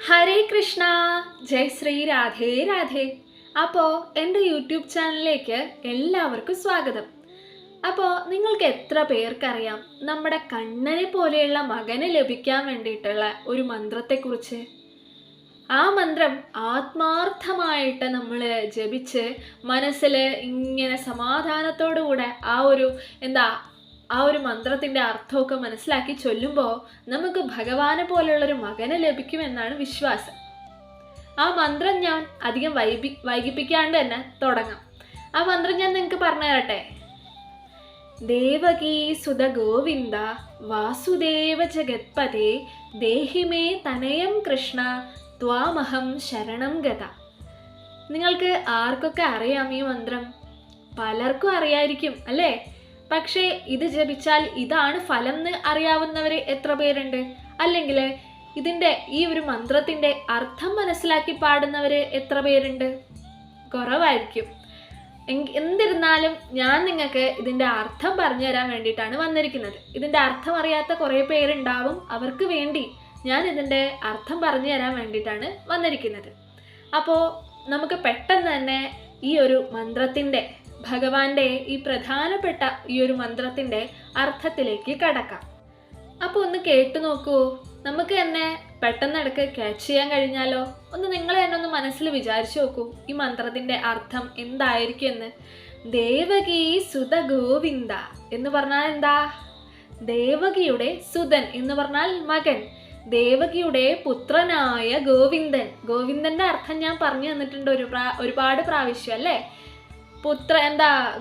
ഹരേ കൃഷ്ണ, ജയ് ശ്രീ രാധേ രാധേ. അപ്പോൾ എൻ്റെ യൂട്യൂബ് ചാനലിലേക്ക് എല്ലാവർക്കും സ്വാഗതം. അപ്പോൾ നിങ്ങൾക്ക് എത്ര പേർക്കറിയാം നമ്മുടെ കണ്ണനെ പോലെയുള്ള മകനെ ലഭിക്കാൻ വേണ്ടിയിട്ടുള്ള ഒരു മന്ത്രത്തെക്കുറിച്ച്? ആ മന്ത്രം ആത്മാർത്ഥമായിട്ട് നമ്മൾ ജപിച്ച് മനസ്സിൽ ഇങ്ങനെ സമാധാനത്തോടുകൂടെ ആ ഒരു മന്ത്രത്തിൻ്റെ അർത്ഥമൊക്കെ മനസ്സിലാക്കി ചൊല്ലുമ്പോൾ നമുക്ക് ഭഗവാനെ പോലുള്ളൊരു മകനെ ലഭിക്കുമെന്നാണ് വിശ്വാസം. ആ മന്ത്രം ഞാൻ അധികം വൈകിപ്പിക്കാണ്ട് തന്നെ തുടങ്ങാം. ആ മന്ത്രം ഞാൻ നിങ്ങൾക്ക് പറഞ്ഞു തരട്ടെ. ദേവകീ സുത ഗോവിന്ദ വാസുദേവ ജഗത്പതേ ദേഹിമേ തനയം കൃഷ്ണ ത്വാമഹം ശരണം ഗത. നിങ്ങൾക്ക് ആർക്കൊക്കെ അറിയാം ഈ മന്ത്രം? പലർക്കും അറിയായിരിക്കും അല്ലേ? പക്ഷേ ഇത് ജപിച്ചാൽ ഇതാണ് ഫലം എന്ന് അറിയാവുന്നവർ എത്ര പേരുണ്ട്? അല്ലെങ്കിൽ ഈ ഒരു മന്ത്രത്തിൻ്റെ അർത്ഥം മനസ്സിലാക്കി പാടുന്നവർ എത്ര പേരുണ്ട്? കുറവായിരിക്കും. എന്നിരുന്നാലും ഞാൻ നിങ്ങൾക്ക് ഇതിൻ്റെ അർത്ഥം പറഞ്ഞു തരാൻ വേണ്ടിയിട്ടാണ് വന്നിരിക്കുന്നത്. ഇതിൻ്റെ അർത്ഥം അറിയാത്ത കുറേ പേരുണ്ടാവും. അവർക്ക് വേണ്ടി ഞാൻ ഇതിൻ്റെ അർത്ഥം പറഞ്ഞു തരാൻ വേണ്ടിയിട്ടാണ് വന്നിരിക്കുന്നത്. അപ്പോൾ നമുക്ക് പെട്ടെന്ന് തന്നെ ഈ ഒരു മന്ത്രത്തിൻ്റെ, ഭഗവാന്റെ ഈ പ്രധാനപ്പെട്ട ഈ ഒരു മന്ത്രത്തിൻ്റെ അർത്ഥത്തിലേക്ക് കടക്കാം. അപ്പോൾ ഒന്ന് കേട്ടു നോക്കൂ. നമുക്ക് തന്നെ പെട്ടെന്ന് ഇടയ്ക്ക് ക്യാച്ച് ചെയ്യാൻ കഴിഞ്ഞാലോ? നിങ്ങൾ തന്നെ ഒന്ന് മനസ്സിൽ വിചാരിച്ചു നോക്കൂ, ഈ മന്ത്രത്തിൻ്റെ അർത്ഥം എന്തായിരിക്കും എന്ന്. ദേവകീ സുത ഗോവിന്ദ എന്ന് പറഞ്ഞാൽ എന്താ? ദേവകിയുടെ സുതൻ എന്ന് പറഞ്ഞാൽ മകൻ, ദേവകിയുടെ പുത്രനായ ഗോവിന്ദൻ. ഗോവിന്ദന്റെ അർത്ഥം ഞാൻ പറഞ്ഞു തന്നിട്ടുണ്ട് ഒരുപാട് പ്രാവശ്യം അല്ലേ?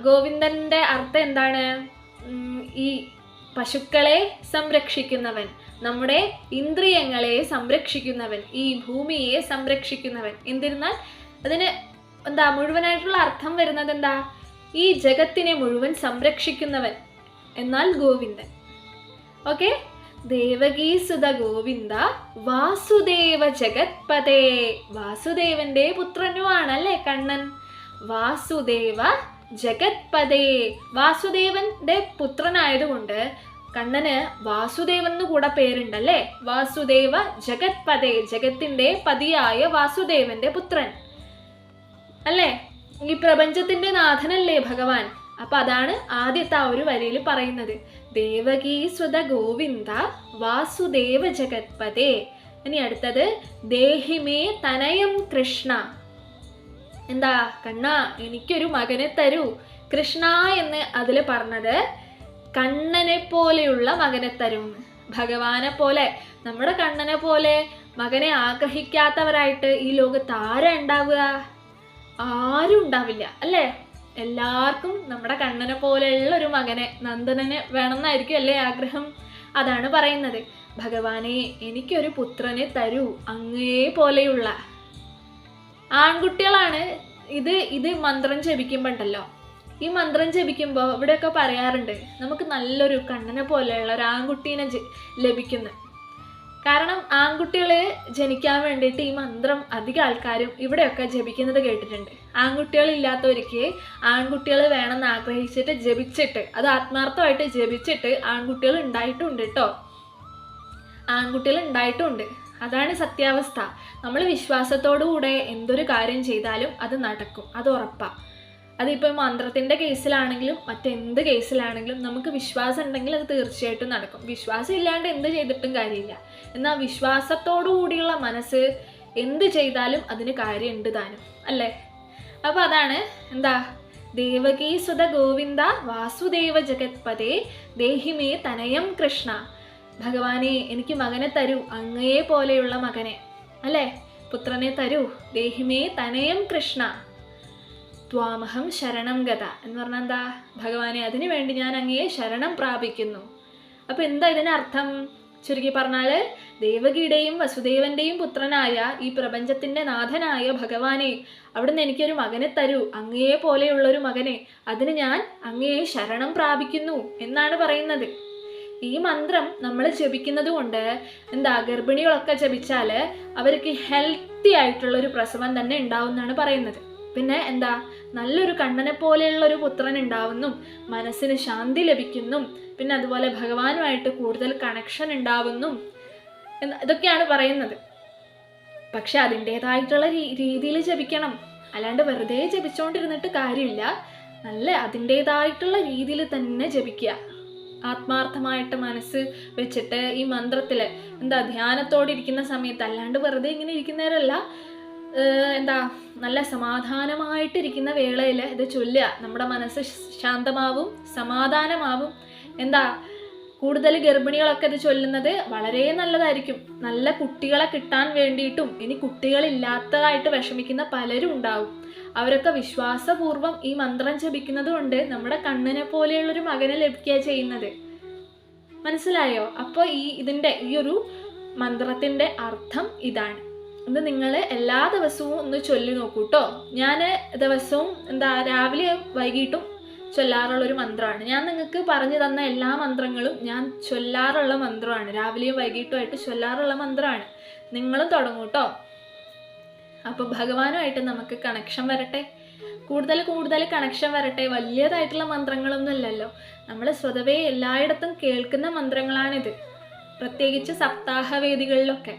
ഗോവിന്ദന്റെ അർത്ഥം എന്താണ്? ഈ പശുക്കളെ സംരക്ഷിക്കുന്നവൻ, നമ്മുടെ ഇന്ദ്രിയങ്ങളെ സംരക്ഷിക്കുന്നവൻ, ഈ ഭൂമിയെ സംരക്ഷിക്കുന്നവൻ. എന്നിരുന്നാൽ അതിന് മുഴുവനായിട്ടുള്ള അർത്ഥം വരുന്നത് എന്താ? ഈ ജഗത്തിനെ മുഴുവൻ സംരക്ഷിക്കുന്നവൻ എന്നാൽ ഗോവിന്ദൻ. ഓക്കെ, ദേവകീ സുത ഗോവിന്ദ വാസുദേവ ജഗത്പതേ. വാസുദേവന്റെ പുത്രനുമാണല്ലേ കണ്ണൻ. വാസുദേവ ജഗത്പതേ. വാസുദേവന്റെ പുത്രനായതുകൊണ്ട് കണ്ണന് വാസുദേവൻ എന്ന് കൂടെ പേരുണ്ടല്ലേ. വാസുദേവ ജഗത്പതേ, ജഗത്തിന്റെ പതിയായ വാസുദേവന്റെ പുത്രൻ അല്ലേ? ഈ പ്രപഞ്ചത്തിന്റെ നാഥനല്ലേ ഭഗവാൻ. അപ്പൊ അതാണ് ആദ്യത്തെ ആ ഒരു വരിയിൽ പറയുന്നത്. ദേവകീ സ്വത ഗോവിന്ദ വാസുദേവ ജഗത്പതേ. ഇനി അടുത്തത് ദേഹിമേ തനയം കൃഷ്ണ. എന്താ? കണ്ണ, എനിക്കൊരു മകനെ തരൂ. കൃഷ്ണ എന്ന് അതിൽ പറഞ്ഞത് കണ്ണനെ പോലെയുള്ള മകനെ തരും. ഭഗവാനെ പോലെ, നമ്മുടെ കണ്ണനെ പോലെ മകനെ ആഗ്രഹിക്കാത്തവരായിട്ട് ഈ ലോകത്ത് ആരാ ഉണ്ടാവുക? ആരും ഉണ്ടാവില്ല അല്ലേ? എല്ലാവർക്കും നമ്മുടെ കണ്ണനെ പോലെയുള്ള ഒരു മകനെ, നന്ദനനെ വേണമെന്നായിരിക്കും അല്ലേ ആഗ്രഹം. അതാണ് പറയുന്നത്, ഭഗവാനെ എനിക്കൊരു പുത്രനെ തരൂ അങ്ങേ പോലെയുള്ള. ആൺകുട്ടികളാണ് ഇത് മന്ത്രം ജപിക്കുമ്പോണ്ടല്ലോ. ഈ മന്ത്രം ജപിക്കുമ്പോൾ ഇവിടെയൊക്കെ പറയാറുണ്ട് നമുക്ക് നല്ലൊരു കണ്ണനെ പോലെയുള്ള ഒരു ആൺകുട്ടീനെ ലഭിക്കുന്നു. കാരണം ആൺകുട്ടികൾ ജനിക്കാൻ വേണ്ടിയിട്ട് ഈ മന്ത്രം അധികം ആൾക്കാരും ഇവിടെയൊക്കെ ജപിക്കുന്നത് കേട്ടിട്ടുണ്ട്. ആൺകുട്ടികളില്ലാത്തവർക്ക് ആൺകുട്ടികൾ വേണമെന്ന് ആഗ്രഹിച്ചിട്ട് ജപിച്ചിട്ട്, അത് ആത്മാർത്ഥമായിട്ട് ജപിച്ചിട്ട് ആൺകുട്ടികൾ ഉണ്ടായിട്ടുണ്ട് കേട്ടോ. ആൺകുട്ടികൾ ഉണ്ടായിട്ടുണ്ട്. അതാണ് സത്യാവസ്ഥ. നമ്മൾ വിശ്വാസത്തോടുകൂടെ എന്തൊരു കാര്യം ചെയ്താലും അത് നടക്കും, അത് ഉറപ്പാണ്. അതിപ്പോൾ മന്ത്രത്തിൻ്റെ കേസിലാണെങ്കിലും മറ്റെന്ത് കേസിലാണെങ്കിലും നമുക്ക് വിശ്വാസം ഉണ്ടെങ്കിൽ അത് തീർച്ചയായിട്ടും നടക്കും. വിശ്വാസം ഇല്ലാണ്ട് എന്ത് ചെയ്തിട്ടും കാര്യമില്ല. എന്നാൽ വിശ്വാസത്തോടു കൂടിയുള്ള മനസ്സ് എന്ത് ചെയ്താലും അതിന് കാര്യമുണ്ട് താനും അല്ലേ? അപ്പോൾ അതാണ് ദേവകീ സുത ഗോവിന്ദ വാസുദേവ ജഗത്പതേ ദേഹിമേ തനയം കൃഷ്ണ. ഭഗവാനെ എനിക്ക് മകനെ തരൂ, അങ്ങയെ പോലെയുള്ള മകനെ അല്ലേ, പുത്രനെ തരൂ. ദേഹിമേ തനയം കൃഷ്ണ ത്വാമഹം ശരണം ഗത എന്ന് പറഞ്ഞാൽ എന്താ? ഭഗവാനെ അതിനു വേണ്ടി ഞാൻ അങ്ങയെ ശരണം പ്രാപിക്കുന്നു. അപ്പോൾ എന്താ ഇതിനർത്ഥം? ചുരുക്കി പറഞ്ഞാൽ ദേവകിയുടെയും വസുദേവന്റെയും പുത്രനായ ഈ പ്രപഞ്ചത്തിന്റെ നാഥനായ ഭഗവാനെ, അവിടുന്ന് എനിക്കൊരു മകനെ തരൂ, അങ്ങയെ പോലെയുള്ളൊരു മകനെ, അതിന് ഞാൻ അങ്ങയെ ശരണം പ്രാപിക്കുന്നു എന്നാണ് പറയുന്നത്. ഈ മന്ത്രം നമ്മൾ ജപിക്കുന്നത് കൊണ്ട് ഗർഭിണികളൊക്കെ ജപിച്ചാൽ അവർക്ക് ഹെൽത്തി ആയിട്ടുള്ളൊരു പ്രസവം തന്നെ ഉണ്ടാവും എന്നാണ് പറയുന്നത്. പിന്നെ നല്ലൊരു കണ്ണനെ പോലെയുള്ളൊരു പുത്രൻ ഉണ്ടാവുന്നും, മനസ്സിന് ശാന്തി ലഭിക്കുന്നും, പിന്നെ അതുപോലെ ഭഗവാനുമായിട്ട് കൂടുതൽ കണക്ഷൻ ഉണ്ടാവുന്നും ഇതൊക്കെയാണ് പറയുന്നത്. പക്ഷെ അതിൻ്റേതായിട്ടുള്ള രീതിയിൽ ജപിക്കണം. അല്ലാണ്ട് വെറുതെ ജപിച്ചുകൊണ്ടിരുന്നിട്ട് കാര്യമില്ല. നല്ല അതിൻ്റേതായിട്ടുള്ള രീതിയിൽ തന്നെ ജപിക്കുക. ആത്മാർത്ഥമായിട്ട് മനസ്സ് വെച്ചിട്ട് ഈ മന്ത്രത്തിൽ ധ്യാനത്തോടെ ഇരിക്കുന്ന സമയത്ത്, അല്ലാണ്ട് വെറുതെ ഇങ്ങനെ ഇരിക്കുന്നവരല്ല, നല്ല സമാധാനമായിട്ടിരിക്കുന്ന വേളയിൽ ഇത് ചൊല്ലുക. നമ്മുടെ മനസ്സ് ശാന്തമാവും, സമാധാനമാവും. കൂടുതൽ ഗർഭിണികളൊക്കെ ഇത് ചൊല്ലുന്നത് വളരെ നല്ലതായിരിക്കും. നല്ല കുട്ടികളെ കിട്ടാൻ വേണ്ടിയിട്ടും, ഇനി കുട്ടികളില്ലാത്തതായിട്ട് വിഷമിക്കുന്ന പലരും ഉണ്ടാവും. അവരൊക്കെ വിശ്വാസപൂർവ്വം ഈ മന്ത്രം ജപിക്കുന്നത് കൊണ്ട് നമ്മുടെ കണ്ണനെ പോലെയുള്ളൊരു മകനെ ലഭിക്കുക ചെയ്യുന്നത്. മനസ്സിലായോ? അപ്പോൾ ഈ ഒരു മന്ത്രത്തിൻ്റെ അർത്ഥം ഇതാണ്. ഇത് നിങ്ങൾ എല്ലാ ദിവസവും ഒന്ന് ചൊല്ലി നോക്കൂ കേട്ടോ. ഞാൻ ദിവസവും രാവിലെ വൈകിട്ടും ചൊല്ലാറുള്ളൊരു മന്ത്രമാണ്. ഞാൻ നിങ്ങൾക്ക് പറഞ്ഞു തന്ന എല്ലാ മന്ത്രങ്ങളും ഞാൻ ചൊല്ലാറുള്ള മന്ത്രമാണ്. രാവിലെയും വൈകിട്ടുമായിട്ട് ചൊല്ലാറുള്ള മന്ത്രമാണ്. നിങ്ങളും തുടങ്ങൂ കേട്ടോ. അപ്പോൾ ഭഗവാനുമായിട്ട് നമുക്ക് കണക്ഷൻ വരട്ടെ, കൂടുതൽ കണക്ഷൻ വരട്ടെ. വലിയതായിട്ടുള്ള മന്ത്രങ്ങളൊന്നും അല്ലല്ലോ, നമ്മൾ സ്വതവേ എല്ലായിടത്തും കേൾക്കുന്ന മന്ത്രങ്ങളാണിത്. പ്രത്യേകിച്ച് സപ്താഹവേദികളിലൊക്കെ.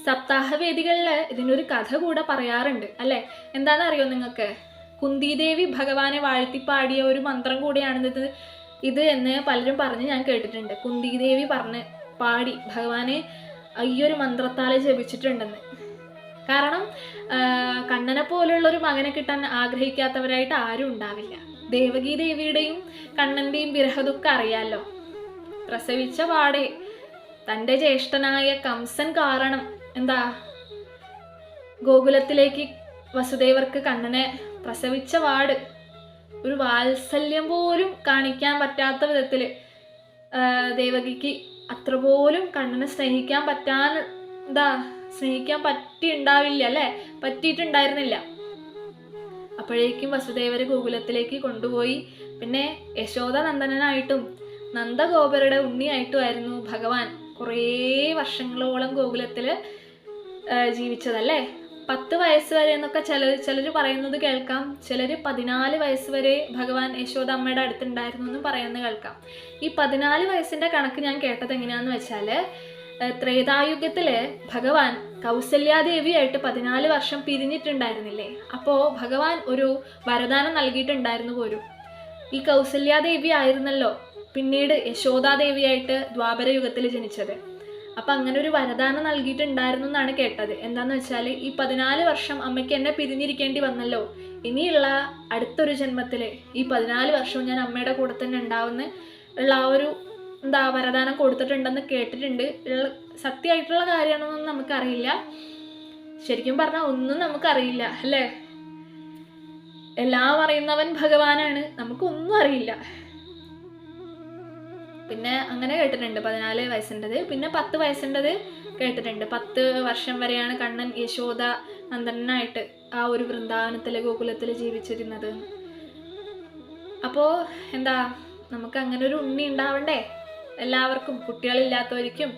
സപ്താഹവേദികളിൽ ഇതിനൊരു കഥ കൂടെ പറയാറുണ്ട് അല്ലേ? എന്താണെന്നറിയോ നിങ്ങൾക്ക്? കുന്തിദേവി ഭഗവാനെ വാഴ്ത്തിപ്പാടിയ ഒരു മന്ത്രം കൂടിയാണിത് ഇത് എന്ന് പലരും പറഞ്ഞ് ഞാൻ കേട്ടിട്ടുണ്ട്. കുന്തിദേവി പാടി ഭഗവാനെ ഈ ഒരു മന്ത്രത്താൽ ജപിച്ചിട്ടുണ്ടെന്ന്. കാരണം കണ്ണനെ പോലുള്ളൊരു മകനെ കിട്ടാൻ ആഗ്രഹിക്കാത്തവരായിട്ട് ആരും ഉണ്ടാവില്ല. ദേവകി ദേവിയുടെയും കണ്ണൻ്റെയും വിരഹദുഃഖം അറിയാലോ. പ്രസവിച്ച പാടെ തൻ്റെ ജ്യേഷ്ഠനായ കംസൻ കാരണം ഗോകുലത്തിലേക്ക് വസുദേവർക്ക് കണ്ണനെ പ്രസവിച്ച പാട് ഒരു വാത്സല്യം പോലും കാണിക്കാൻ പറ്റാത്ത വിധത്തിൽ ദേവകിക്ക് അത്ര പോലും കണ്ണനെ സ്നേഹിക്കാൻ പറ്റിയിട്ടുണ്ടാവില്ല അല്ലേ? പറ്റിയിട്ടുണ്ടായിരുന്നില്ല. അപ്പോഴേക്കും വസുദേവര് ഗോകുലത്തിലേക്ക് കൊണ്ടുപോയി. പിന്നെ യശോദ നന്ദനായിട്ടും നന്ദഗോപരുടെ ഉണ്ണിയായിട്ടുമായിരുന്നു ഭഗവാൻ കുറേ വർഷങ്ങളോളം ഗോകുലത്തിൽ ജീവിച്ചതല്ലേ. 10 വയസ്സ് വരെ എന്നൊക്കെ ചിലർ പറയുന്നത് കേൾക്കാം. ചിലർ 14 വയസ്സ് വരെ ഭഗവാൻ യശോദ അമ്മയുടെ അടുത്തുണ്ടായിരുന്നു എന്നും പറയുന്നത് കേൾക്കാം. ഈ 14 വയസ്സിൻ്റെ കണക്ക് ഞാൻ കേട്ടത് എങ്ങനെയാണെന്ന് വെച്ചാൽ, ത്രേതായുഗത്തിൽ ഭഗവാൻ കൗസല്യാദേവിയായിട്ട് 14 വർഷം പിരിഞ്ഞിട്ടുണ്ടായിരുന്നില്ലേ? അപ്പോൾ ഭഗവാൻ ഒരു വരദാനം നൽകിയിട്ടുണ്ടായിരുന്നു പോലും. ഈ കൗസല്യാദേവി ആയിരുന്നല്ലോ പിന്നീട് യശോദാദേവിയായിട്ട് ദ്വാപരയുഗത്തിൽ ജനിച്ചത്. അപ്പം അങ്ങനെ ഒരു വരദാനം നൽകിയിട്ടുണ്ടായിരുന്നു എന്നാണ് കേട്ടത്. എന്താണെന്ന് വെച്ചാൽ, ഈ 14 വർഷം അമ്മയ്ക്ക് എന്നെ പിരിഞ്ഞിരിക്കേണ്ടി വന്നല്ലോ, ഇനിയുള്ള അടുത്തൊരു ജന്മത്തിൽ ഈ 14 വർഷവും ഞാൻ അമ്മയുടെ കൂടെ തന്നെ ഉണ്ടാവുന്ന ഉള്ള ആ ഒരു വരദാനം കൊടുത്തിട്ടുണ്ടെന്ന് കേട്ടിട്ടുണ്ട്. സത്യമായിട്ടുള്ള കാര്യമാണെന്നൊന്നും നമുക്കറിയില്ല. ശരിക്കും പറഞ്ഞാൽ ഒന്നും നമുക്കറിയില്ല അല്ലേ? എല്ലാം അറിയുന്നവൻ ഭഗവാനാണ്, നമുക്കൊന്നും അറിയില്ല. പിന്നെ അങ്ങനെ കേട്ടിട്ടുണ്ട് 14 വയസ്സിൻ്റെത്. പിന്നെ 10 വയസ്സിൻ്റെത് കേട്ടിട്ടുണ്ട്. 10 വർഷം വരെയാണ് കണ്ണൻ യശോദ നന്ദനായിട്ട് ആ ഒരു വൃന്ദാവനത്തിൽ ഗോകുലത്തിൽ ജീവിച്ചിരുന്നത്. അപ്പോൾ നമുക്ക് അങ്ങനെ ഒരു ഉണ്ണി ഉണ്ടാവണ്ടേ എല്ലാവർക്കും? കുട്ടികളില്ലാത്തവർക്കും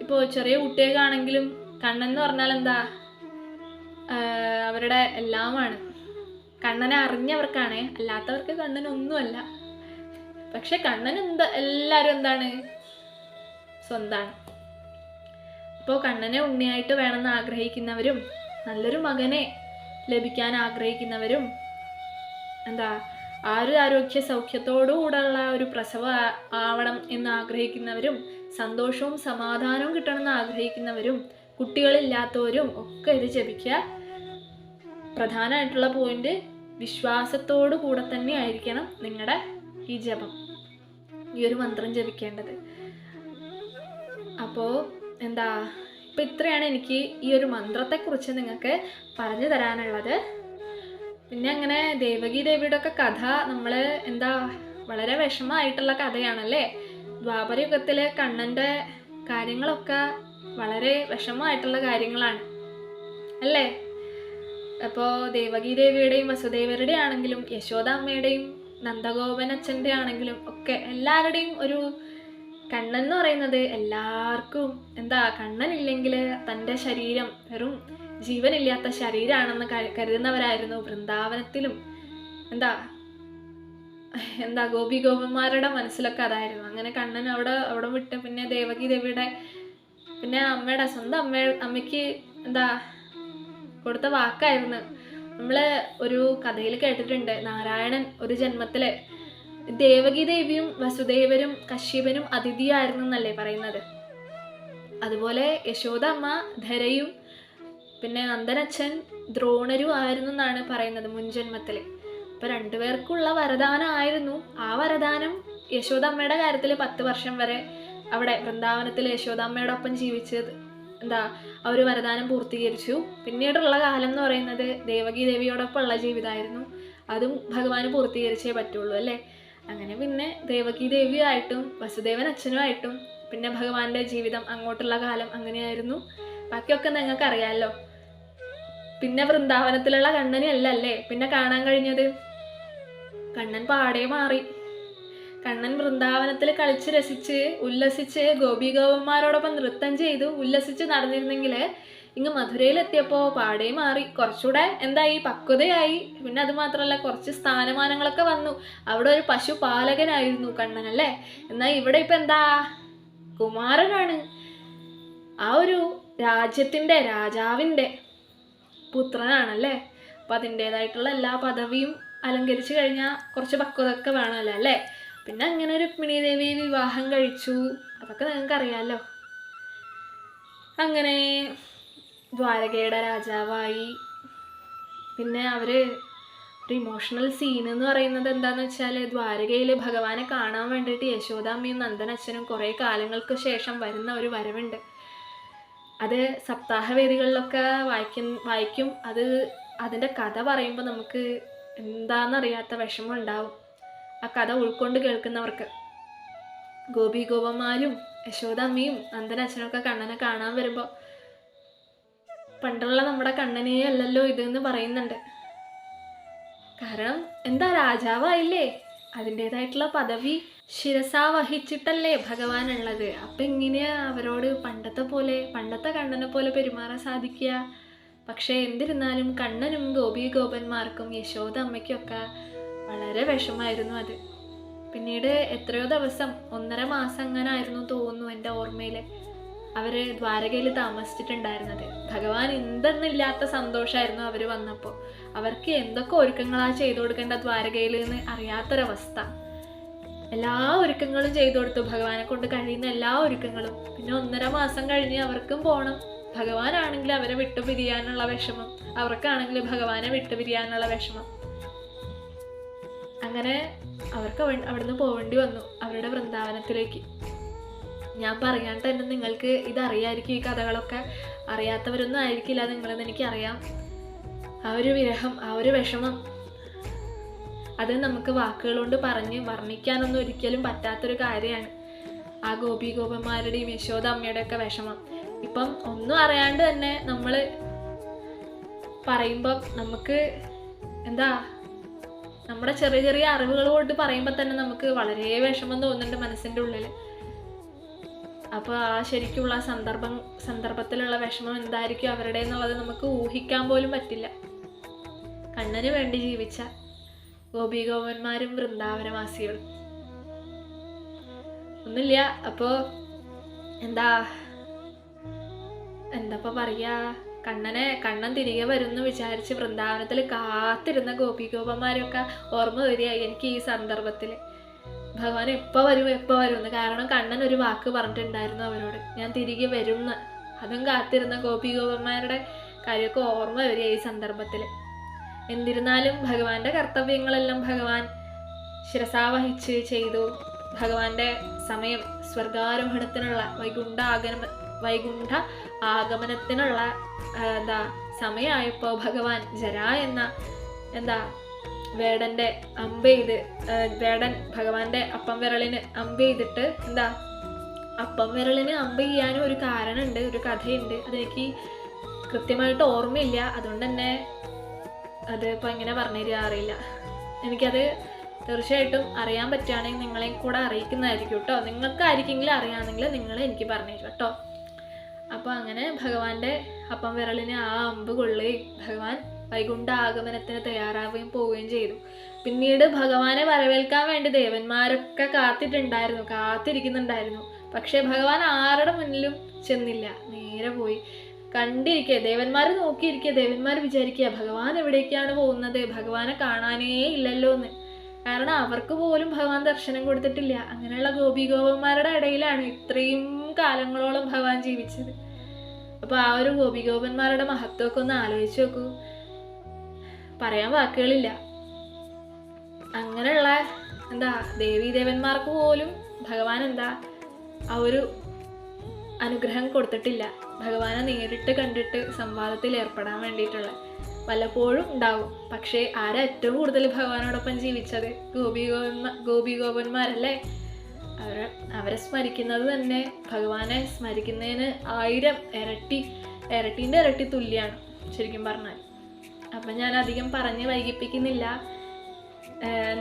ഇപ്പോൾ ചെറിയ കുട്ടികൾക്കാണെങ്കിലും കണ്ണൻ എന്ന് പറഞ്ഞാൽ അവരുടെ എല്ലാമാണ്. കണ്ണനെ അറിഞ്ഞവർക്കാണ്, അല്ലാത്തവർക്ക് കണ്ണനൊന്നുമല്ല. പക്ഷെ കണ്ണൻ എല്ലാവരും സ്വന്തമാണ്. അപ്പോൾ കണ്ണനെ ഉണ്ണിയായിട്ട് വേണമെന്ന് ആഗ്രഹിക്കുന്നവരും, നല്ലൊരു മകനെ ലഭിക്കാൻ ആഗ്രഹിക്കുന്നവരും, ആരോഗ്യ സൗഖ്യത്തോടുകൂടെയുള്ള ഒരു പ്രസവം ആവണം എന്ന് ആഗ്രഹിക്കുന്നവരും, സന്തോഷവും സമാധാനവും കിട്ടണമെന്ന് ആഗ്രഹിക്കുന്നവരും, കുട്ടികളില്ലാത്തവരും ഒക്കെ ഇത് ജപിക്കുക. പ്രധാനമായിട്ടുള്ള പോയിന്റ്, വിശ്വാസത്തോടു കൂടെ തന്നെ ആയിരിക്കണം നിങ്ങളുടെ ഈ ജപം, ഈ ഒരു മന്ത്രം ജപിക്കേണ്ടത്. അപ്പോൾ ഇപ്പം ഇത്രയാണ് എനിക്ക് ഈ ഒരു മന്ത്രത്തെക്കുറിച്ച് നിങ്ങൾക്ക് പറഞ്ഞു തരാനുള്ളത്. പിന്നെ അങ്ങനെ ദേവകി ദേവിയുടെ ഒക്കെ കഥ നമ്മൾ വളരെ വിഷമമായിട്ടുള്ള കഥയാണല്ലേ. ദ്വാപരയുഗത്തിലെ കണ്ണൻ്റെ കാര്യങ്ങളൊക്കെ വളരെ വിഷമമായിട്ടുള്ള കാര്യങ്ങളാണ് അല്ലേ. അപ്പോൾ ദേവകി ദേവിയുടെയും വസുദേവരുടെ ആണെങ്കിലും യശോദാമ്മയുടെയും നന്ദഗോപനച്ഛൻ്റെ ആണെങ്കിലും ഒക്കെ എല്ലാവരുടെയും ഒരു കണ്ണൻ എന്ന് പറയുന്നത് എല്ലാവർക്കും കണ്ണനില്ലെങ്കിൽ തൻ്റെ ശരീരം വെറും ജീവനില്ലാത്ത ശരീരമാണെന്ന് കരുതുന്നവരായിരുന്നു വൃന്ദാവനത്തിലും. ഗോപിഗോപന്മാരുടെ മനസ്സിലൊക്കെ അതായിരുന്നു. അങ്ങനെ കണ്ണൻ അവിടെ വിട്ട് പിന്നെ ദേവകി ദേവിയുടെ പിന്നെ സ്വന്തം അമ്മയ്ക്ക് എന്താ കൊടുത്ത വാക്കായിരുന്നു. നമ്മൾ ഒരു കഥയിൽ കേട്ടിട്ടുണ്ട്, നാരായണൻ ഒരു ജന്മത്തില് ദേവകി ദേവിയും വസുദേവരും കശ്യപനും അതിഥിയായിരുന്നു എന്നല്ലേ പറയുന്നത്. അതുപോലെ യശോദ അമ്മ ധരയും പിന്നെ നന്ദനച്ഛൻ ദ്രോണരും ആയിരുന്നു എന്നാണ് പറയുന്നത് മുൻജന്മത്തില്. അപ്പൊ രണ്ടുപേർക്കുള്ള വരദാനമായിരുന്നു. ആ വരദാനം യശോദമ്മയുടെ കാര്യത്തിൽ 10 വർഷം വരെ അവിടെ വൃന്ദാവനത്തിൽ യശോദമ്മയോടൊപ്പം ജീവിച്ചത് ആ ഒരു വരദാനം പൂർത്തീകരിച്ചു. പിന്നീടുള്ള കാലം എന്ന് പറയുന്നത് ദേവകി ദേവിയോടൊപ്പം ഉള്ള ജീവിതമായിരുന്നു. അതും ഭഗവാന് പൂർത്തീകരിച്ചേ പറ്റുള്ളൂ അല്ലേ. അങ്ങനെ പിന്നെ ദേവകി ദേവിയായിട്ടും വസുദേവൻ അച്ഛനുമായിട്ടും പിന്നെ ഭഗവാന്റെ ജീവിതം അങ്ങോട്ടുള്ള കാലം അങ്ങനെയായിരുന്നു. ബാക്കിയൊക്കെ നിങ്ങൾക്ക് അറിയാമല്ലോ. പിന്നെ വൃന്ദാവനത്തിലുള്ള കണ്ണനെയല്ലേ പിന്നെ കാണാൻ കഴിഞ്ഞത്. കണ്ണൻ പാടെ മാറി. കണ്ണൻ വൃന്ദാവനത്തിൽ കളിച്ച് രസിച്ച് ഉല്ലസിച്ച് ഗോപികോപന്മാരോടൊപ്പം നൃത്തം ചെയ്തു ഉല്ലസിച്ച് നടന്നിരുന്നെങ്കിൽ ഇങ്ങ് മധുരയിലെത്തിയപ്പോൾ പാടെ മാറി. കുറച്ചുകൂടെ എന്തായി, പക്വതയായി. പിന്നെ അത് മാത്രമല്ല, കുറച്ച് സ്ഥാനമാനങ്ങളൊക്കെ വന്നു. അവിടെ ഒരു പശുപാലകനായിരുന്നു കണ്ണൻ അല്ലേ. എന്നാൽ ഇവിടെ ഇപ്പം എന്താ, കുമാരനാണ്. ആ ഒരു രാജ്യത്തിൻ്റെ രാജാവിൻ്റെ പുത്രനാണല്ലേ. അപ്പം അതിൻ്റേതായിട്ടുള്ള എല്ലാ പദവിയും അലങ്കരിച്ച് കഴിഞ്ഞാൽ കുറച്ച് പക്വതൊക്കെ വേണമല്ലോ അല്ലേ. പിന്നെ അങ്ങനെ രുക്മിണീദേവി വിവാഹം കഴിച്ചു. അതൊക്കെ നിങ്ങൾക്ക് അറിയാമല്ലോ. അങ്ങനെ ദ്വാരകയുടെ രാജാവായി. പിന്നെ ഒരു ഇമോഷണൽ സീൻ എന്ന് പറയുന്നത് എന്താണെന്ന് വെച്ചാൽ, ദ്വാരകയിൽ ഭഗവാനെ കാണാൻ വേണ്ടിയിട്ട് യശോദാമ്മയും നന്ദനച്ഛനും കുറേ കാലങ്ങൾക്ക് ശേഷം വരുന്ന ഒരു വരവുണ്ട്. അത് സപ്താഹവേദികളിലൊക്കെ വായിക്കും. അതിൻ്റെ കഥ പറയുമ്പോൾ നമുക്ക് എന്താണെന്നറിയാത്ത വിഷമം ഉണ്ടാവും ആ കഥ ഉൾക്കൊണ്ട് കേൾക്കുന്നവർക്ക്. ഗോപികോപന്മാരും യശോദാമ്മയും നന്ദനച്ഛനൊക്കെ കണ്ണനെ കാണാൻ വരുമ്പോൾ പണ്ടുള്ള നമ്മുടെ കണ്ണനേ അല്ലല്ലോ ഇതെന്ന് പറയുന്നുണ്ട്. കാരണം എന്താ, രാജാവായില്ലേ, അതിൻ്റേതായിട്ടുള്ള പദവി ശിരസാ വഹിച്ചിട്ടല്ലേ ഭഗവാൻ ഉള്ളത്. അപ്പം എങ്ങനെയാ അവരോട് പണ്ടത്തെ കണ്ണനെ പോലെ പെരുമാറാൻ സാധിക്കുക? പക്ഷേ എന്നിരുന്നാലും കണ്ണനും ഗോപികോപന്മാർക്കും യശോദ അമ്മയ്ക്കൊക്കെ വളരെ വിഷമായിരുന്നു അത്. പിന്നീട് എത്രയോ ദിവസം, 1.5 മാസം അങ്ങനെ ആയിരുന്നു തോന്നുന്നു എൻ്റെ ഓർമ്മയിൽ, അവർ ദ്വാരകയിൽ താമസിച്ചിട്ടുണ്ടായിരുന്നത്. ഭഗവാൻ എന്തെന്നില്ലാത്ത സന്തോഷമായിരുന്നു അവർ വന്നപ്പോൾ. അവർക്ക് എന്തൊക്കെ ഒരുക്കങ്ങളാണ് ചെയ്തു കൊടുക്കേണ്ട ദ്വാരകയിൽ എന്ന് അറിയാത്തൊരവസ്ഥ. എല്ലാ ഒരുക്കങ്ങളും ചെയ്തു കൊടുത്തു, ഭഗവാനെ കൊണ്ട് കഴിയുന്ന എല്ലാ ഒരുക്കങ്ങളും. പിന്നെ 1.5 മാസം കഴിഞ്ഞ് അവർക്കും പോകണം. ഭഗവാനാണെങ്കിൽ അവരെ വിട്ടുപിരിയാനുള്ള വിഷമം, അവർക്കാണെങ്കിൽ ഭഗവാനെ വിട്ടുപിരിയാനുള്ള വിഷമം. അങ്ങനെ അവർക്ക് അവിടുന്ന് പോകേണ്ടി വന്നു അവരുടെ വൃന്ദാവനത്തിലേക്ക്. ഞാൻ പറയാണ്ട് തന്നെ നിങ്ങൾക്ക് ഇതറിയായിരിക്കും, ഈ കഥകളൊക്കെ അറിയാത്തവരൊന്നും ആയിരിക്കില്ല നിങ്ങളെന്ന് എനിക്കറിയാം. ആ ഒരു വിരഹം, ആ ഒരു വിഷമം, അത് നമുക്ക് വാക്കുകൾ കൊണ്ട് പറഞ്ഞ് വർണ്ണിക്കാനൊന്നും ഒരിക്കലും പറ്റാത്തൊരു കാര്യമാണ്. ആ ഗോപികോപന്മാരുടെയും യശോദ അമ്മയുടെയൊക്കെ വിഷമം ഇപ്പം ഒന്നും അറിയാണ്ട് തന്നെ നമ്മൾ പറയുമ്പം നമുക്ക് നമ്മുടെ ചെറിയ ചെറിയ അറിവുകൾ കൊണ്ട് പറയുമ്പോൾ തന്നെ നമുക്ക് വളരെ വിഷമം തോന്നുന്നുണ്ട് മനസ്സിൻ്റെ ഉള്ളിൽ. അപ്പോൾ ആ ശരിക്കുള്ള സന്ദർഭത്തിലുള്ള വിഷമം എന്തായിരിക്കും അവരുടെ എന്നുള്ളത് നമുക്ക് ഊഹിക്കാൻ പോലും പറ്റില്ല. കണ്ണന് വേണ്ടി ജീവിച്ച ഗോപികോപന്മാരും വൃന്ദാവനവാസികളും ഒന്നുമില്ല. അപ്പോൾ എന്താ പറയാ, കണ്ണൻ തിരികെ വരുമെന്ന് വിചാരിച്ച് വൃന്ദാവനത്തിൽ കാത്തിരുന്ന ഗോപികോപന്മാരൊക്കെ ഓർമ്മ വരികയായി എനിക്ക് ഈ സന്ദർഭത്തിൽ. ഭഗവാൻ എപ്പോൾ വരുമെന്ന്. കാരണം കണ്ണൻ ഒരു വാക്ക് പറഞ്ഞിട്ടുണ്ടായിരുന്നു അവരോട്, ഞാൻ തിരികെ വരുമെന്ന്. അതും കാത്തിരുന്ന ഗോപികോപന്മാരുടെ കാര്യമൊക്കെ ഓർമ്മ വരിക ഈ സന്ദർഭത്തിൽ. എന്നിരുന്നാലും ഭഗവാന്റെ കർത്തവ്യങ്ങളെല്ലാം ഭഗവാൻ ശിരസാവഹിച്ച് ചെയ്തു. ഭഗവാന്റെ സമയം സ്വർഗാരോഹണത്തിനുള്ള വൈകുണ്ഠ ആഗമനത്തിനുള്ള സമയമായപ്പോൾ ഭഗവാൻ ജര എന്ന വേടൻ്റെ വേടൻ ഭഗവാന്റെ അപ്പം വിരലിന് അമ്പ് ചെയ്തിട്ട് അപ്പം വിരലിന് അമ്പ് ചെയ്യാനും ഒരു കാരണമുണ്ട്, ഒരു കഥയുണ്ട്. അതെനിക്ക് കൃത്യമായിട്ട് ഓർമ്മയില്ല, അതുകൊണ്ട് തന്നെ അത് ഇപ്പോൾ എങ്ങനെ പറഞ്ഞു തരിക അറിയില്ല. എനിക്കത് തീർച്ചയായിട്ടും അറിയാൻ പറ്റുകയാണെങ്കിൽ നിങ്ങളെ കൂടെ അറിയിക്കുന്നതായിരിക്കും കേട്ടോ. നിങ്ങൾക്കായിരിക്കെങ്കിലും അറിയാമെങ്കിൽ നിങ്ങൾ എനിക്ക് പറഞ്ഞു തരും കേട്ടോ. അപ്പോൾ അങ്ങനെ ഭഗവാന്റെ അപ്പം വിരലിന് ആ അമ്പ് കൊള്ളുകയും ഭഗവാൻ വൈകുണ്ഠ ആഗമനത്തിന് തയ്യാറാവുകയും പോവുകയും ചെയ്തു. പിന്നീട് ഭഗവാനെ വരവേൽക്കാൻ വേണ്ടി ദേവന്മാരൊക്കെ കാത്തിരിക്കുന്നുണ്ടായിരുന്നു. പക്ഷെ ഭഗവാൻ ആരുടെ മുന്നിലും ചെന്നില്ല, നേരെ പോയി കണ്ടിരിക്കുക. ദേവന്മാർ നോക്കിയിരിക്കുക, ദേവന്മാർ വിചാരിക്കുക ഭഗവാൻ എവിടേക്കാണ് പോകുന്നത്, ഭഗവാനെ കാണാനേ ഇല്ലല്ലോ എന്ന്. കാരണം അവർക്ക് പോലും ഭഗവാൻ ദർശനം കൊടുത്തിട്ടില്ല. അങ്ങനെയുള്ള ഗോപികോപന്മാരുടെ ഇടയിലാണ് ഇത്രയും കാലങ്ങളോളം ഭഗവാൻ ജീവിച്ചത്. അപ്പോൾ ആ ഒരു ഗോപികോപന്മാരുടെ മഹത്വമൊക്കെ ഒന്ന് ആലോചിച്ച് നോക്കൂ, പറയാൻ വാക്കുകളില്ല. അങ്ങനെയുള്ള ദേവീദേവന്മാർക്ക് പോലും ഭഗവാൻ ആ ഒരു അനുഗ്രഹം കൊടുത്തിട്ടില്ല, ഭഗവാനെ നേരിട്ട് കണ്ടിട്ട് സംവാദത്തിൽ ഏർപ്പെടാൻ വേണ്ടിയിട്ടുള്ള. വല്ലപ്പോഴും ഉണ്ടാവും. പക്ഷേ ആരാ ഏറ്റവും കൂടുതൽ ഭഗവാനോടൊപ്പം ജീവിച്ചത്? ഗോപികോപന്മാരല്ലേ. അവരെ സ്മരിക്കുന്നത് തന്നെ ഭഗവാനെ സ്മരിക്കുന്നതിന് 1000 ഇരട്ടീൻ്റെ ഇരട്ടി തുല്യമാണ് ശരിക്കും പറഞ്ഞാൽ. അപ്പം ഞാൻ അധികം പറഞ്ഞ് വൈകിപ്പിക്കുന്നില്ല.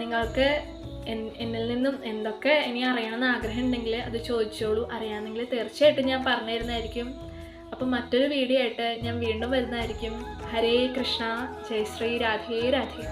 നിങ്ങൾക്ക് എന്നിൽ നിന്നും എന്തൊക്കെ ഇനി അറിയണമെന്ന് ആഗ്രഹം ഉണ്ടെങ്കിൽ അത് ചോദിച്ചോളൂ. അറിയാമെങ്കിൽ തീർച്ചയായിട്ടും ഞാൻ പറഞ്ഞു തരുന്നതായിരിക്കും. അപ്പം മറ്റൊരു വീഡിയോ ആയിട്ട് ഞാൻ വീണ്ടും വരുന്നതായിരിക്കും. ഹരേ കൃഷ്ണ, ജയ് ശ്രീ രാധേ രാധേ.